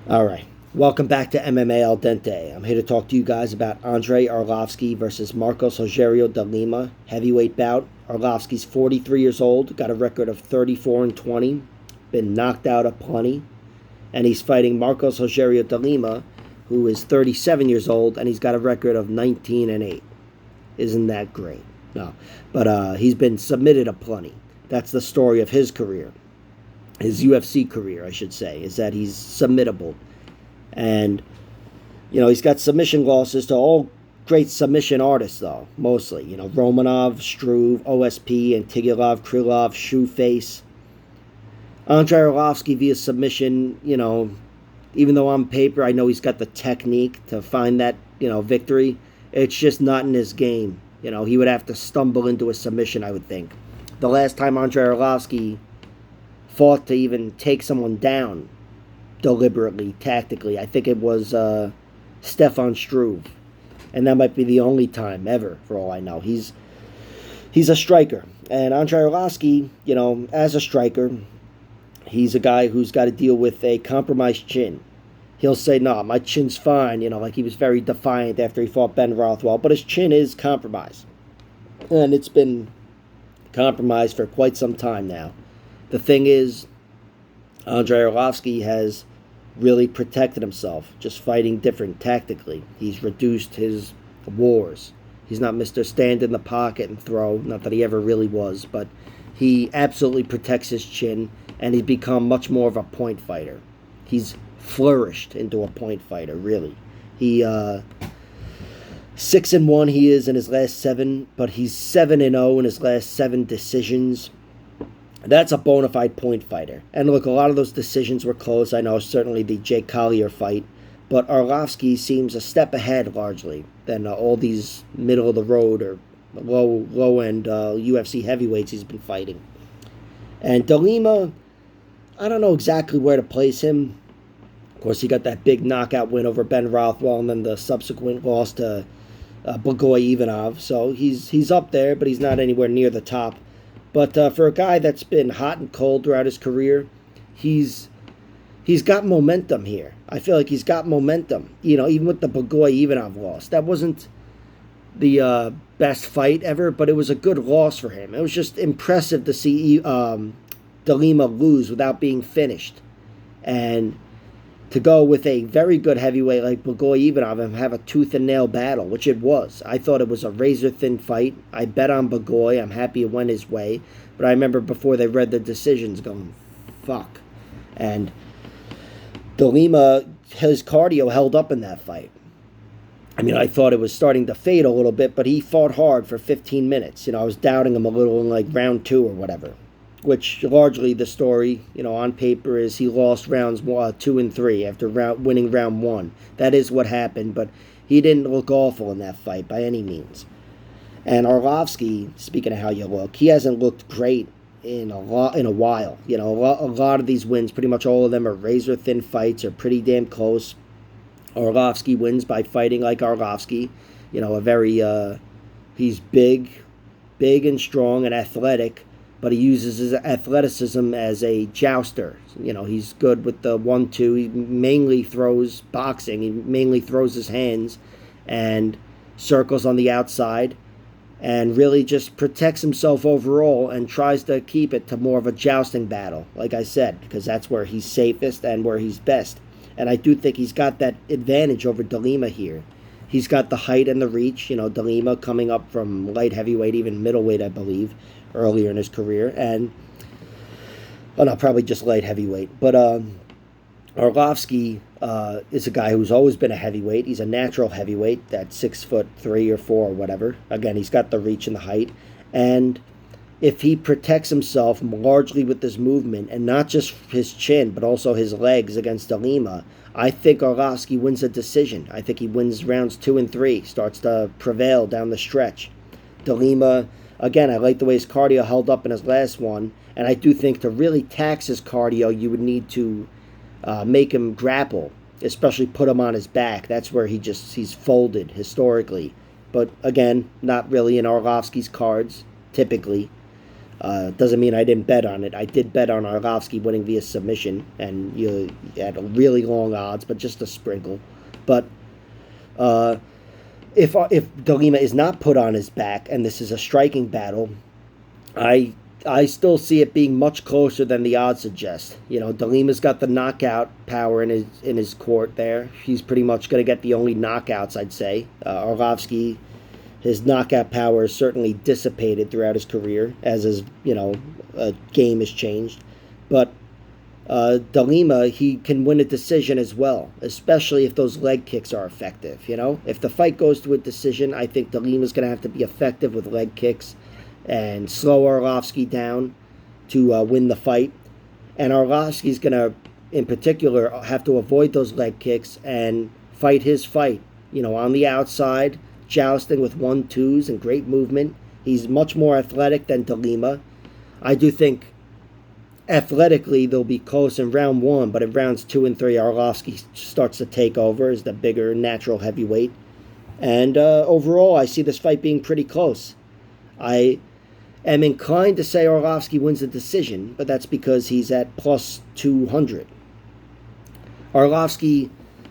All right. Welcome back to MMA Al Dente. I'm here to talk to you guys about Andrei Arlovski versus Marcos Rogerio de Lima, heavyweight bout. Arlovski's 43 years old, got a record of 34 and 20, been knocked out a plenty, and he's fighting Marcos Rogerio de Lima, who is 37 years old, and he's got a record of 19 and 8. Isn't that great? No. But he's been submitted a plenty. That's the story of his career. His UFC career, I should say, is that he's submittable. And, he's got submission losses to all great submission artists, though, mostly. Romanov, Struve, OSP, Antigulov, Krylov, Shoeface. Andrei Arlovski via submission, even though on paper I know he's got the technique to find that, victory, it's just not in his game. He would have to stumble into a submission, I would think. The last time Andrei Arlovski fought to even take someone down deliberately, tactically, I think it was Stefan Struve. And that might be the only time ever, for all I know. He's a striker. And Andrei Arlovski, as a striker, he's a guy who's got to deal with a compromised chin. He'll say, no, my chin's fine, like he was very defiant after he fought Ben Rothwell, but his chin is compromised. And it's been compromised for quite some time now. The thing is, Andrei Arlovski has really protected himself, just fighting different tactically. He's reduced his wars. He's not Mr. Stand in the pocket and throw, not that he ever really was, but he absolutely protects his chin, and he's become much more of a point fighter. He's flourished into a point fighter, really. He 6-1 he is in his last 7, but he's 7-0 in his last 7 decisions. That's a bona fide point fighter. And look, a lot of those decisions were close. I know certainly the Jake Collier fight, but Arlovski seems a step ahead largely than all these middle of the road or low end UFC heavyweights he's been fighting. And De Lima, I don't know exactly where to place him. Of course, he got that big knockout win over Ben Rothwell, and then the subsequent loss to Blagoy Ivanov. So he's up there, but he's not anywhere near the top. But for a guy that's been hot and cold throughout his career, he's got momentum here. I feel like he's got momentum. Even with the Blagoy Ivanov loss, that wasn't the best fight ever, but it was a good loss for him. It was just impressive to see De Lima lose without being finished, and to go with a very good heavyweight like Blagoy Ivanov and have a tooth and nail battle, which it was. I thought it was a razor thin fight. I bet on Blagoy. I'm happy it went his way. But I remember before they read the decisions going, fuck. And De Lima, his cardio held up in that fight. I mean, I thought it was starting to fade a little bit, but he fought hard for 15 minutes. I was doubting him a little in like round 2 or whatever. Which largely the story, on paper is he lost rounds 2 and 3 after winning round 1. That is what happened, but he didn't look awful in that fight by any means. And Arlovski, speaking of how you look, he hasn't looked great in a while. A lot of these wins, pretty much all of them are razor thin fights, are pretty damn close. Arlovski wins by fighting like Arlovski. He's big and strong and athletic. But he uses his athleticism as a jouster. He's good with the 1-2. He mainly throws boxing. He mainly throws his hands and circles on the outside and really just protects himself overall and tries to keep it to more of a jousting battle, like I said, because that's where he's safest and where he's best. And I do think he's got that advantage over De Lima here. He's got the height and the reach. De Lima coming up from light heavyweight, even middleweight, I believe, earlier in his career, and probably just light heavyweight. But Arlovski is a guy who's always been a heavyweight. He's a natural heavyweight, that's 6'3" or 4" or whatever. Again, he's got the reach and the height, and if he protects himself largely with this movement and not just his chin but also his legs against De Lima, I think Arlovski wins a decision. I think he wins rounds 2 and 3, starts to prevail down the stretch. De Lima, again, I like the way his cardio held up in his last one, and I do think to really tax his cardio, you would need to make him grapple, especially put him on his back. That's where he's folded historically. But again, not really in Arlovski's cards, typically. Doesn't mean I didn't bet on it. I did bet on Arlovski winning via submission, and you had really long odds, but just a sprinkle. But if De Lima is not put on his back, and this is a striking battle, I still see it being much closer than the odds suggest. You know, De Lima's got the knockout power in his court there. He's pretty much going to get the only knockouts, I'd say. Arlovski, his knockout power is certainly dissipated throughout his career as his, game has changed. But De Lima, he can win a decision as well, especially if those leg kicks are effective. If the fight goes to a decision, I think De Lima's going to have to be effective with leg kicks and slow Arlovski down to win the fight. And Arlovski's going to, in particular, have to avoid those leg kicks and fight his fight, on the outside, jousting with 1-2s and great movement. He's much more athletic than De Lima. I do think athletically they'll be close in round 1, but in rounds 2 and 3, Arlovski starts to take over as the bigger natural heavyweight. And overall, I see this fight being pretty close. I am inclined to say Arlovski wins the decision, but that's because he's at plus 200. Arlovski,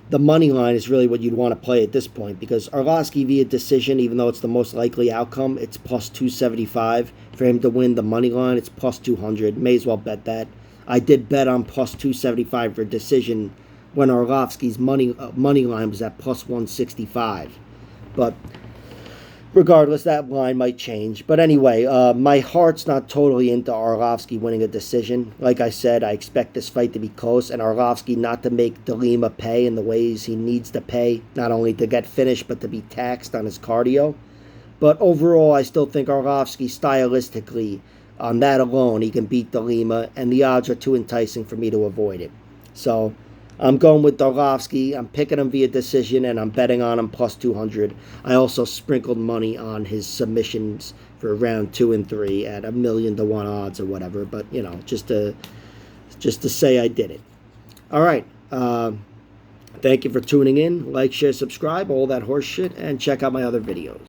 the money line is really what you'd want to play at this point, because Arlovski via decision, even though it's the most likely outcome, it's plus 275. For him to win the money line, it's plus 200. May as well bet that. I did bet on plus 275 for decision when Arlovski's money line was at plus 165. But regardless, that line might change. But anyway, my heart's not totally into Arlovski winning a decision. Like I said, I expect this fight to be close, and Arlovski not to make De Lima pay in the ways he needs to pay, not only to get finished, but to be taxed on his cardio. But overall, I still think Arlovski, stylistically, on that alone, he can beat De Lima, and the odds are too enticing for me to avoid it. So I'm going with Arlovski. I'm picking him via decision, and I'm betting on him plus 200. I also sprinkled money on his submissions for round 2 and 3 at 1,000,000 to 1 odds or whatever. But just to say I did it. All right. Thank you for tuning in. Like, share, subscribe, all that horse shit, and check out my other videos.